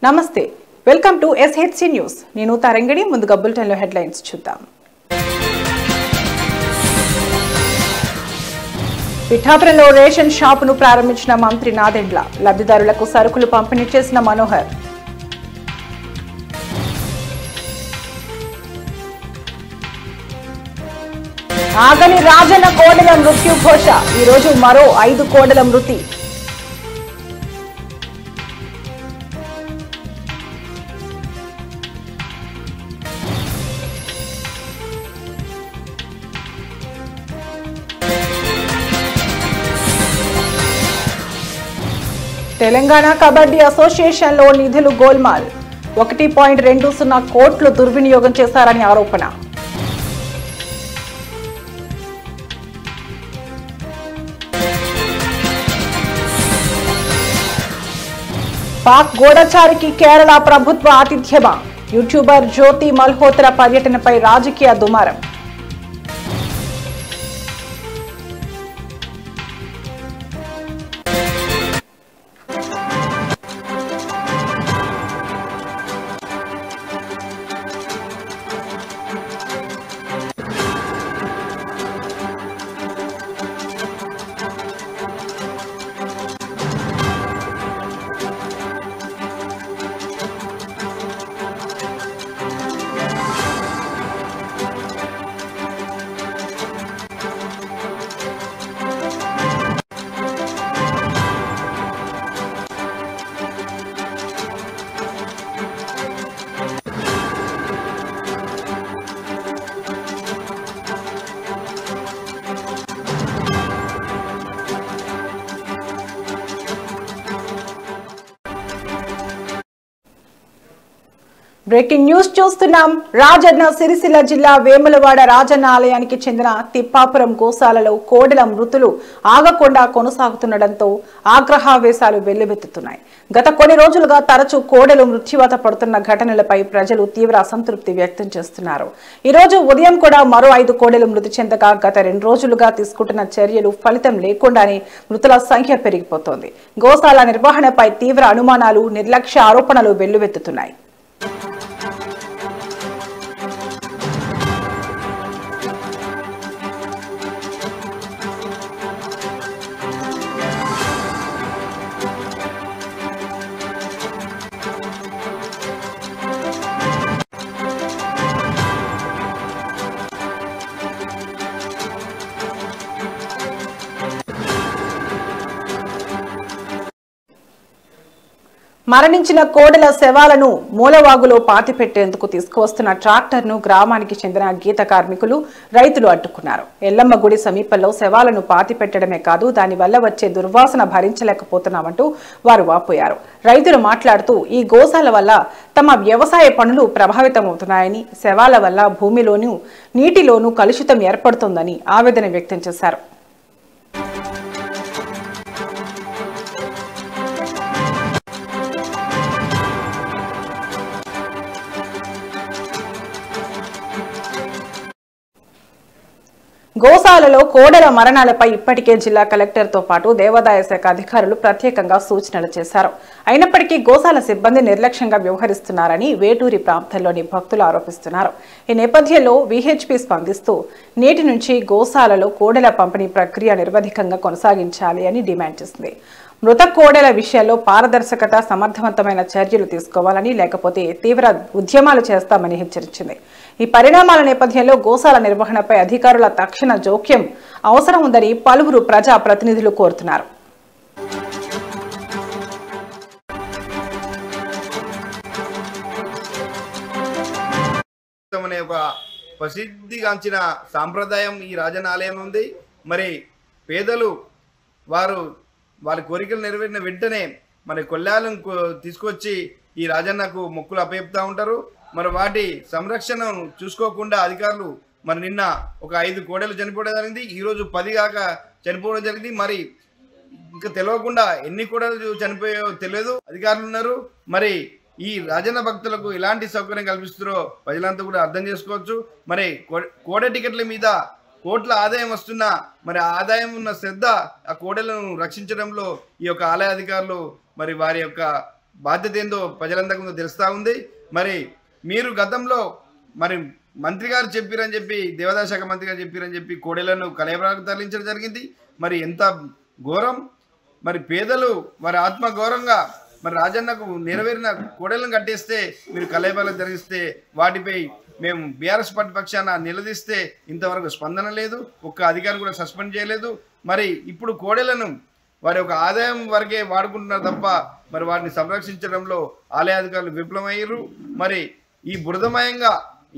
నమస్తే welcome to SHC news నేను తరంగిణి ముందుగా బులెటిన్ లో హెడ్లైన్స్ చూద్దాం పిఠాపురంలో రేషన్ షాపును ప్రారంభించిన మంత్రి నాదెండ్ల లబ్ధిదారులకు సరుకులు పంపిణీ చేసిన మనోహర్ ఆగని రాజన్న కోడెల మృత్యు ఘోష ఈ రోజు మరో 5 కోడెల మృతి తెలంగాణ కబడ్డీ అసోసియేషన్లో నిధులు గోల్మాల్ 1.20 కోట్లు దుర్వినియోగం చేశారని ఆరోపణ పాక్ గూఢచారికి కేరళ ప్రభుత్వ ఆతిథ్యమా యూట్యూబర్ జ్యోతి మల్హోత్రా పర్యటనపై రాజకీయ దుమారం బ్రేకింగ్ న్యూస్ చూస్తున్నాం. రాజన్న సిరిసిల్ల జిల్లా వేములవాడ రాజన్న ఆలయానికి చెందిన తిప్పాపురం గోశాలలో కోడెల మృతులు ఆగకుండా కొనసాగుతుండటంతో ఆగ్రహావేశాలు వెల్లువెత్తుతున్నాయి. గత కొన్ని రోజులుగా తరచూ కోడెలు మృత్యువాత పడుతున్న ఘటనలపై ప్రజలు తీవ్ర అసంతృప్తి వ్యక్తం చేస్తున్నారు. ఈ రోజు ఉదయం కూడా మరో 5 కోడెలు మృతి చెందగా గత 2 రోజులుగా తీసుకుంటున్న చర్యలు ఫలితం లేకుండానే మృతుల సంఖ్య పెరిగిపోతోంది. గోశాల నిర్వహణపై తీవ్ర అనుమానాలు, నిర్లక్ష్య ఆరోపణలు వెల్లువెత్తుతున్నాయి. మరణించిన కోడెల శవాలను మూలవాగులో పాతిపెట్టేందుకు తీసుకువస్తున్న ట్రాక్టర్ను గ్రామానికి చెందిన గీత కార్మికులు, రైతులు అడ్డుకున్నారు. ఎల్లమ్మ గుడి సమీపంలో శవాలను పాతిపెట్టడమే కాదు, దానివల్ల వచ్చే దుర్వాసన భరించలేకపోతున్నామంటూ వారు వాపోయారు. రైతులు మాట్లాడుతూ ఈ గోశాల వల్ల తమ వ్యవసాయ పనులు ప్రభావితమవుతున్నాయని, శవాల వల్ల భూమిలోనూ నీటిలోనూ కలుషితం ఏర్పడుతోందని ఆవేదన వ్యక్తం చేశారు. గోశాలలో కోడెల మరణాలపై ఇప్పటికే జిల్లా కలెక్టర్తో పాటు దేవాదాయ శాఖ అధికారులు ప్రత్యేకంగా సూచనలు చేశారు. అయినప్పటికీ గోశాల సిబ్బంది నిర్లక్ష్యంగా వ్యవహరిస్తున్నారని వేటూరి ప్రాంతంలోని భక్తులు ఆరోపిస్తున్నారు. ఈ నేపథ్యంలో VHP స్పందిస్తూ నేటి నుంచి గోశాలలో కోడెల పంపిణీ ప్రక్రియ నిరవధికంగా కొనసాగించాలి అని డిమాండ్ చేసింది. మృత కోడెల విషయాల్లో పారదర్శకత, సమర్థవంతమైన చర్యలు తీసుకోవాలని, లేకపోతే తీవ్ర ఉద్యమాలు చేస్తామని హెచ్చరించింది. ఈ పరిణామాల నేపథ్యంలో గోశాల నిర్వహణపై అధికారుల తక్షణ జోక్యం అవసరం ఉందని పలువురు ప్రజా ప్రతినిధులు కోరుతున్నారు. ప్రసిద్ధిగాంచిన సాంప్రదాయం ఈ రాజన్న ఆలయం ఉంది. మరి పేదలు వారి కోరికలు నెరవేరిన వెంటనే మరి కొల్లాలను తీసుకొచ్చి ఈ రాజన్నకు మొక్కులు అప్పచెప్తా ఉంటారు. మరి వాటి సంరక్షణను చూసుకోకుండా అధికారులు మరి నిన్న ఒక 5 కోడలు చనిపోవడం జరిగింది. ఈరోజు 10 కాక చనిపోవడం జరిగింది. మరి ఇంకా తెలియకుండా ఎన్ని కోడలు చనిపోయాయో తెలియదు. అధికారులు ఉన్నారు. మరి ఈ రాజన్న భక్తులకు ఎలాంటి సౌకర్యం కల్పిస్తారో ప్రజలంతా కూడా అర్థం చేసుకోవచ్చు. మరి కోడ టికెట్ల మీద కోట్ల ఆదాయం వస్తున్నా మరి ఆదాయం ఉన్న శ్రద్ధ ఆ కోడలను రక్షించడంలో ఈ యొక్క ఆలయ అధికారులు మరి వారి యొక్క బాధ్యత ఏందో ప్రజలందరికీ ముందు తెలుస్తూ ఉంది. మరి మీరు గతంలో మరి మంత్రి గారు చెప్పారని చెప్పి, దేవాదాయ శాఖ మంత్రి గారు చెప్పారని చెప్పి కోడెలను కలయబరాలకు తరలించడం జరిగింది. మరి ఎంత ఘోరం! మరి పేదలు మరి ఆత్మ గౌరవంగా మరి రాజన్నకు నెరవేరిన కోడెలను కట్టేస్తే మీరు కలయబరాలకు తరలిస్తే వాటిపై మేము బీఆర్ఎస్ పార్టీ పక్షాన నిలదీస్తే ఇంతవరకు స్పందన లేదు. ఒక్క అధికారి కూడా సస్పెండ్ చేయలేదు. మరి ఇప్పుడు కోడెలను వారి యొక్క ఆదాయం వరకే వాడుకుంటున్నారు తప్ప మరి వాటిని సంరక్షించడంలో ఆలయ అధికారులు విఫలమయ్యారు. మరి ఈ బురదమయంగా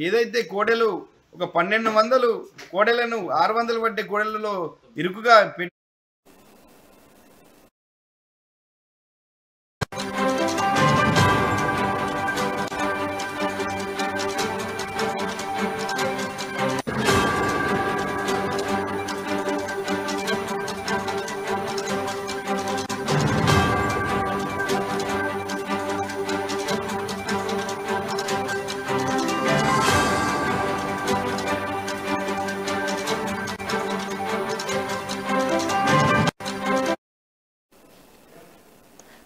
ఏదైతే కోడెలు ఒక 1200 కోడెలను 600 పట్టే కోడెలలో ఇరుకుగా పెట్టి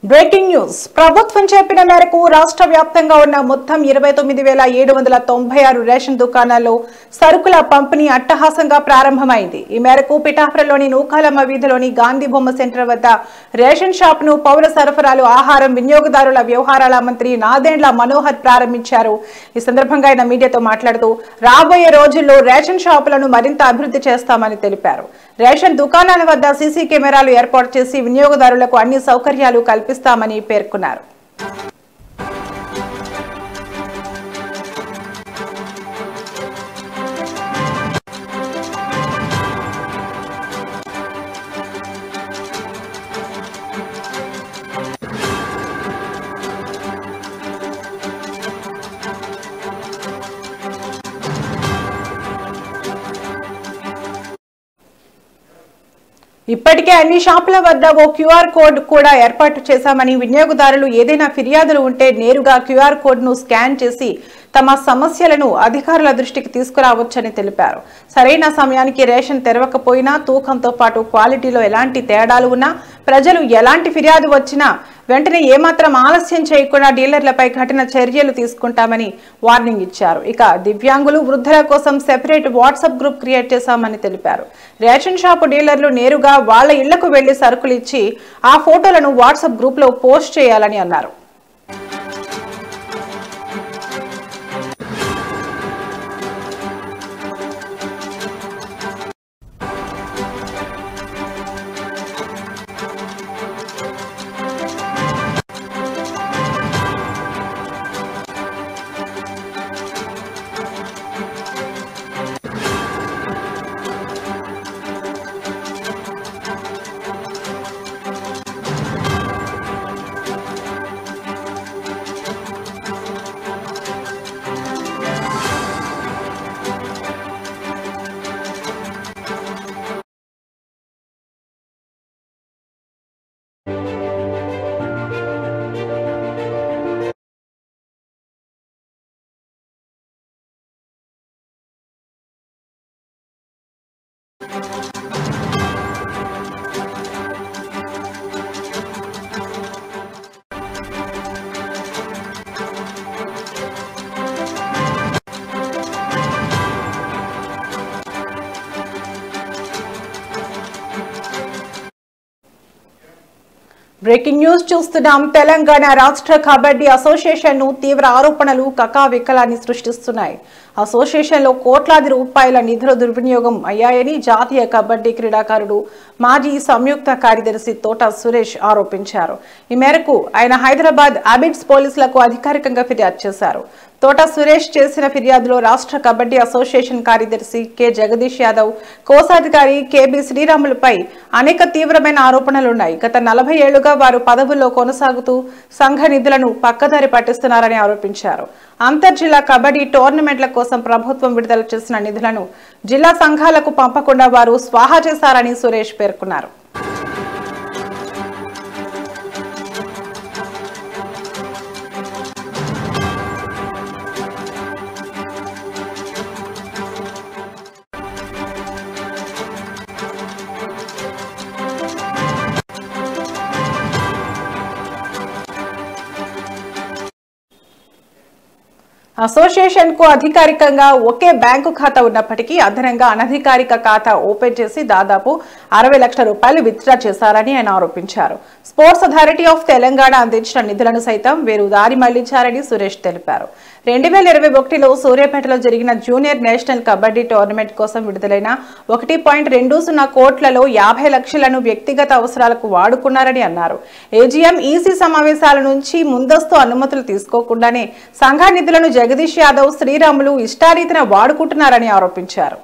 బ్రేకింగ్ న్యూస్. ప్రభుత్వం చెప్పిన మేరకు రాష్ట్ర వ్యాప్తంగా ఉన్న మొత్తం 29,796 రేషన్ దుకాణాల్లో సరుకుల పంపిణీ అట్టహాసంగా ప్రారంభమైంది. ఈ మేరకు పిఠాపురంలోని నూకాలమ్మ వీధిలోని గాంధీ బొమ్మ సెంటర్ వద్ద రేషన్ షాప్ ను పౌర సరఫరాలు, ఆహారం, వినియోగదారుల వ్యవహారాల మంత్రి నాదెండ్ల మనోహర్ ప్రారంభించారు. ఈ సందర్భంగా ఆయన మీడియాతో మాట్లాడుతూ రాబోయే రోజుల్లో రేషన్ షాపులను మరింత అభివృద్ధి చేస్తామని తెలిపారు. రేషన్ దుకాణాల వద్ద సీసీ కెమెరాలు ఏర్పాటు చేసి వినియోగదారులకు అన్ని సౌకర్యాలు కల్పిస్తామని పేర్కొన్నారు. ఇప్పటికే అన్ని షాపుల వద్ద ఓ క్యూఆర్ కోడ్ కూడా ఏర్పాటు చేశామని, వినియోగదారులు ఏదైనా ఫిర్యాదులు ఉంటే నేరుగా క్యూఆర్ కోడ్ ను స్కాన్ చేసి తమ సమస్యలను అధికారుల దృష్టికి తీసుకురావచ్చని తెలిపారు. సరైన సమయానికి రేషన్ తెరవకపోయినా, తూకంతో పాటు క్వాలిటీలో ఎలాంటి తేడాలు ఉన్నా, ప్రజలు ఎలాంటి ఫిర్యాదు వచ్చినా వెంటనే ఏమాత్రం ఆలస్యం చేయకుండా డీలర్లపై కఠిన చర్యలు తీసుకుంటామని వార్నింగ్ ఇచ్చారు. ఇక దివ్యాంగులు, వృద్ధుల కోసం సెపరేట్ వాట్సాప్ గ్రూప్ క్రియేట్ చేశామని తెలిపారు. రేషన్ షాపు డీలర్లు నేరుగా వాళ్ల ఇళ్లకు వెళ్లి సరుకులు ఇచ్చి ఆ ఫోటోలను వాట్సాప్ గ్రూప్ లో పోస్ట్ చేయాలని అన్నారు. బ్రేకింగ్ న్యూస్ చూస్తున్నాం. తెలంగాణ రాష్ట్ర కబడ్డీ అసోసియేషన్ ను తీవ్ర ఆరోపణలు కకావికలాన్ని సృష్టిస్తున్నాయి. అసోసియేషన్ లో కోట్లాది రూపాయల నిధుల దుర్వినియోగం అయ్యాయని జాతీయ కబడ్డీ క్రీడాకారుడు, మాజీ సంయుక్త కార్యదర్శి తోట సురేష్ ఆరోపించారు. ఈ మేరకు ఆయన హైదరాబాద్ అబిడ్స్ పోలీసులకు అధికారికంగా ఫిర్యాదు చేశారు. తోట సురేష్ చేసిన ఫిర్యాదులో రాష్ట్ర కబడ్డీ అసోసియేషన్ కార్యదర్శి కె జగదీష్ యాదవ్, కోశాధికారి కెబి శ్రీరాములపై అనేక తీవ్రమైన ఆరోపణలున్నాయి. గత 40 ఏళ్లుగా వారు పదవుల్లో కొనసాగుతూ సంఘ నిధులను పక్కదారి పట్టిస్తున్నారని ఆరోపించారు. అంతర్జిల్లా కబడ్డీ టోర్నమెంట్ల కోసం ప్రభుత్వం విడుదల చేసిన నిధులను జిల్లా సంఘాలకు పంపకుండా వారు స్వాహా చేశారని సురేష్ పేర్కొన్నారు. అసోసియేషన్ కు అధికారికంగా ఒకే బ్యాంకు ఖాతా ఉన్నప్పటికీ అదనంగా అనధికారిక ఖాతా ఓపెన్ చేసి దాదాపు 60 లక్షల రూపాయలు విత్డ్రా చేశారని ఆయన ఆరోపించారు. స్పోర్ట్స్ అథారిటీ ఆఫ్ తెలంగాణ అందించిన నిధులను సైతం వీరు దారి మళ్లించారని సురేష్ తెలిపారు. 2021లో సూర్యాపేటలో జరిగిన జూనియర్ నేషనల్ కబడ్డీ టోర్నమెంట్ కోసం విడుదలైన 1.20 కోట్లలో 50 లక్షలను వ్యక్తిగత అవసరాలకు వాడుకున్నారని అన్నారు. ఏజీఎం ఈసీ సమావేశాల నుంచి ముందస్తు అనుమతులు తీసుకోకుండానే సంఘ నిధులను జగదీష్ యాదవ్, శ్రీరాములు ఇష్టారీతిన వాడుకుంటున్నారని ఆరోపించారు.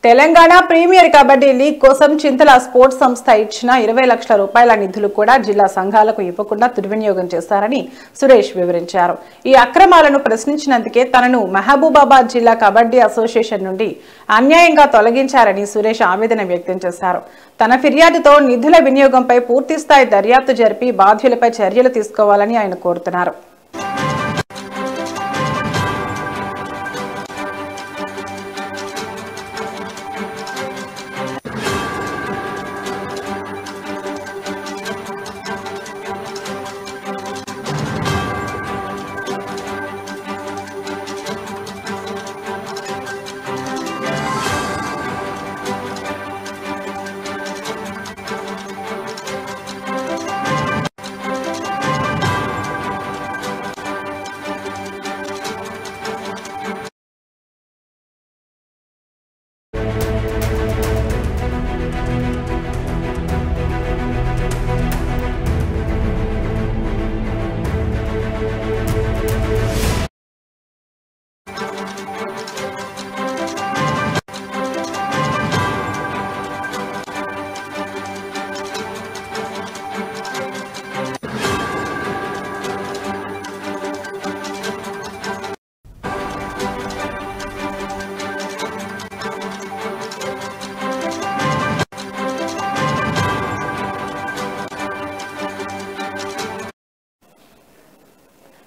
తెలంగాణ ప్రీమియర్ కబడ్డీ లీగ్ కోసం చింతల స్పోర్ట్స్ సంస్థ ఇచ్చిన 20 లక్షల రూపాయల నిధులు కూడా జిల్లా సంఘాలకు ఇవ్వకుండా దుర్వినియోగం చేశారని సురేష్ వివరించారు. ఈ అక్రమాలను ప్రశ్నించినందుకే తనను మహబూబాబాద్ జిల్లా కబడ్డీ అసోసియేషన్ నుండి అన్యాయంగా తొలగించారని సురేష్ ఆవేదన వ్యక్తం చేశారు. తన ఫిర్యాదుతో నిధుల వినియోగంపై పూర్తిస్థాయి దర్యాప్తు జరిపి బాధ్యులపై చర్యలు తీసుకోవాలని ఆయన కోరుతున్నారు.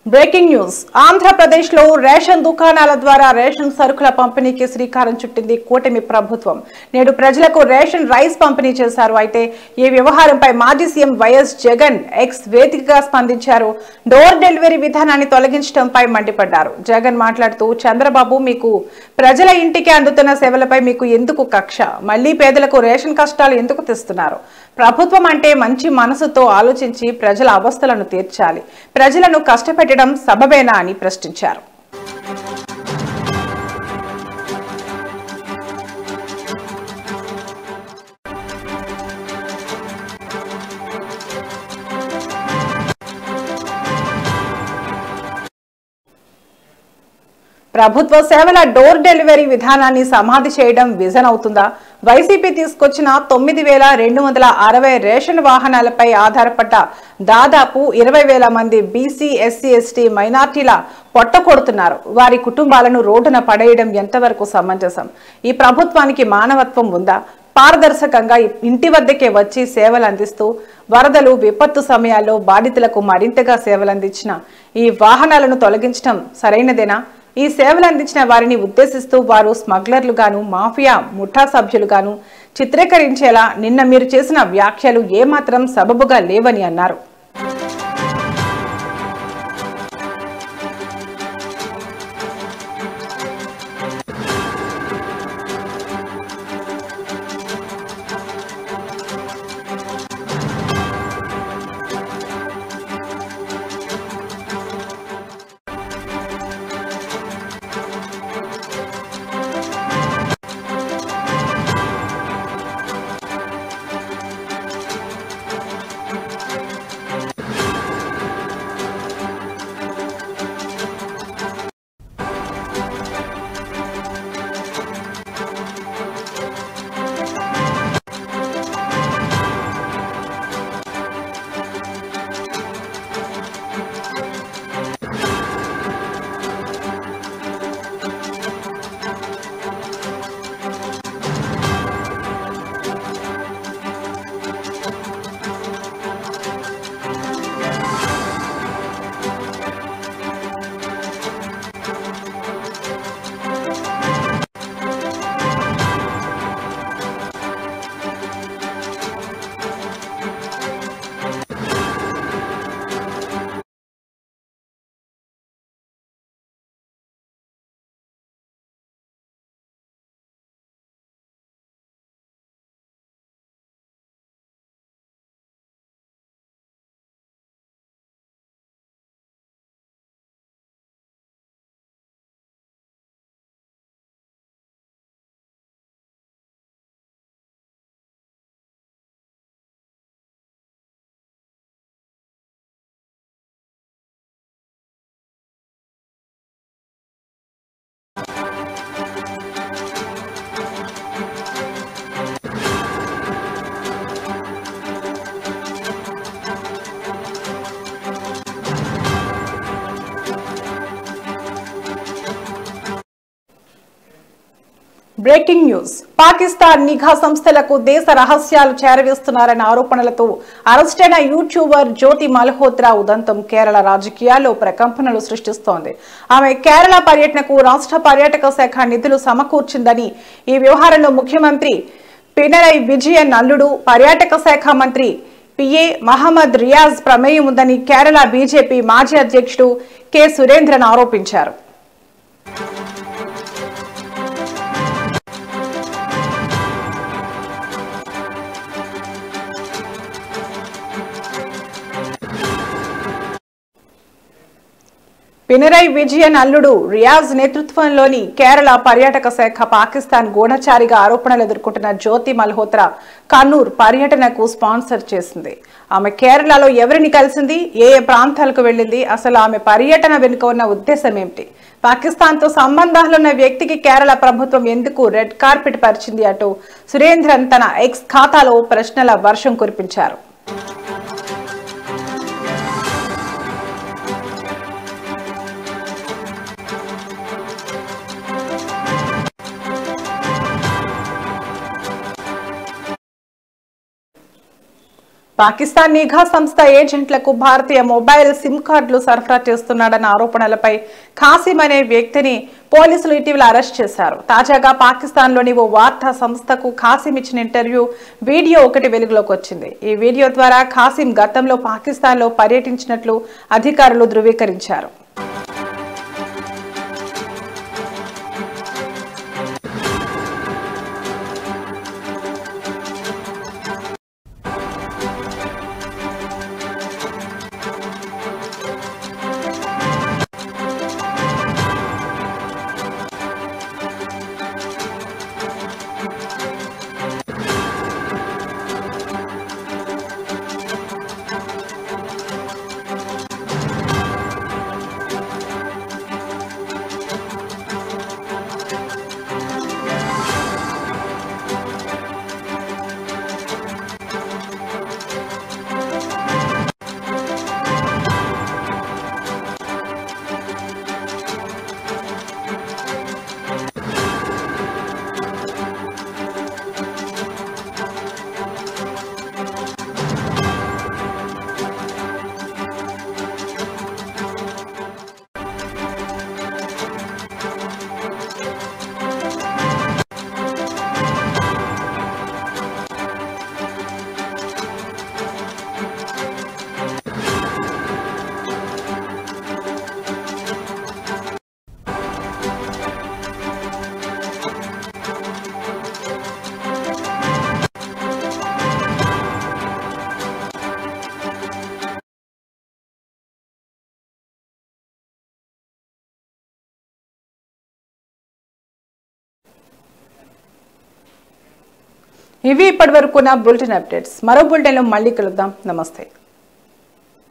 Breaking news. ఆంధ్రప్రదేశ్లో రేషన్ దుకాణాల ద్వారా రేషన్ సరుకుల పంపిణీకి శ్రీకారం చుట్టింది కూటమి ప్రభుత్వం. నేడు ప్రజలకు రేషన్ రైస్ పంపిణీ చేశారు. అయితే ఈ వ్యవహారంపై మాజీ సీఎం వైఎస్ జగన్ ఎక్స్ వేదికగా స్పందించారు. డోర్ డెలివరీ విధానాన్ని తొలగించడంపై మండిపడ్డారు. జగన్ మాట్లాడుతూ, చంద్రబాబు, మీకు ప్రజల ఇంటికి అందుతున్న సేవలపై మీకు ఎందుకు కక్ష? మళ్లీ పేదలకు రేషన్ కష్టాలు ఎందుకు తెస్తున్నారు? ప్రభుత్వం అంటే మంచి మనసుతో ఆలోచించి ప్రజల అవస్థలను తీర్చాలి. ప్రజలను కష్టపెట్టడం సబబేనా అని ప్రశ్నించారు. ప్రభుత్వ సేవల డోర్ డెలివరీ విధానాన్ని సమాధి చేయడం విజన్ అవుతుందా? వైసీపీ తీసుకొచ్చిన 9,260 రేషన్ వాహనాలపై ఆధారపడ్డ దాదాపు 20,000 మంది బీసీ, ఎస్సీ, ఎస్టీ, మైనార్టీల పొట్టకొడుతున్నారు. వారి కుటుంబాలను రోడ్డున పడేయడం ఎంతవరకు సమంజసం? ఈ ప్రభుత్వానికి మానవత్వం ఉందా? పారదర్శకంగా ఇంటి వద్దకే వచ్చి సేవలు అందిస్తూ వరదలు, విపత్తు సమయాల్లో బాధితులకు మరింతగా సేవలందించిన ఈ వాహనాలను తొలగించడం సరైనదేనా? ఈ సేవలు అందించిన వారిని ఉద్దేశిస్తూ వారు స్మగ్లర్లుగాను, మాఫియా ముఠా సభ్యులుగాను చిత్రీకరించేలా నిన్న మీరు చేసిన వ్యాఖ్యలు ఏమాత్రం సబబుగా లేవని అన్నారు. Breaking news. పాకిస్తాన్ నిఘా సంస్థలకు దేశ రహస్యాలు చేరవేస్తున్నారన్న ఆరోపణలతో అరెస్టైన యూట్యూబర్ జ్యోతి మల్హోత్రా ఉదంతం కేరళ రాజకీయాల్లో ప్రకంపనలు సృష్టిస్తోంది. ఆమె కేరళ పర్యటనకు రాష్ట్ర పర్యాటక శాఖ నిధులు సమకూర్చిందని, ఈ వ్యవహారంలో ముఖ్యమంత్రి పినరయి విజయన్ అల్లుడు పర్యాటక శాఖ మంత్రి పిఏ మహమ్మద్ రియాజ్ ప్రమేయం ఉందని కేరళ బీజేపీ మాజీ అధ్యక్షుడు కె సురేంద్రన్ ఆరోపించారు. పినరయి విజయన్ అల్లుడు రియాజ్ నేతృత్వంలోని కేరళ పర్యాటక శాఖ పాకిస్తాన్ గూఢచారిగా ఆరోపణలు ఎదుర్కొంటున్న జ్యోతి మల్హోత్రా కన్నూర్ పర్యటనకు స్పాన్సర్ చేసింది. ఆమె కేరళలో ఎవరిని కలిసింది, ఏ ప్రాంతాలకు వెళ్లింది, అసలు ఆమె పర్యటన వెనుక ఉన్న ఉద్దేశం ఏమిటి, పాకిస్తాన్తో సంబంధాలున్న వ్యక్తికి కేరళ ప్రభుత్వం ఎందుకు రెడ్ కార్పెట్ పరిచింది అంటూ సురేంద్రన్ తన ఎక్స్ ఖాతాలో ప్రశ్నల వర్షం కురిపించారు. పాకిస్తాన్ నిఘా సంస్థ ఏజెంట్లకు భారతీయ మొబైల్ సిమ్ కార్డులు సరఫరా చేస్తున్నాడన్న ఆరోపణలపై ఖాసిం అనే వ్యక్తిని పోలీసులు ఇటీవల అరెస్ట్ చేశారు. తాజాగా పాకిస్తాన్లోని ఓ వార్తా సంస్థకు ఖాసిం ఇచ్చిన ఇంటర్వ్యూ వీడియో ఒకటి వెలుగులోకి వచ్చింది. ఈ వీడియో ద్వారా ఖాసిం గతంలో పాకిస్తాన్లో పర్యటించినట్లు అధికారులు ధృవీకరించారు. ఇవి ఇప్పటివరకు నా బులెటిన్ అప్డేట్స్. మరో బులెటిన్లో మళ్ళీ కలుద్దాం. నమస్తే.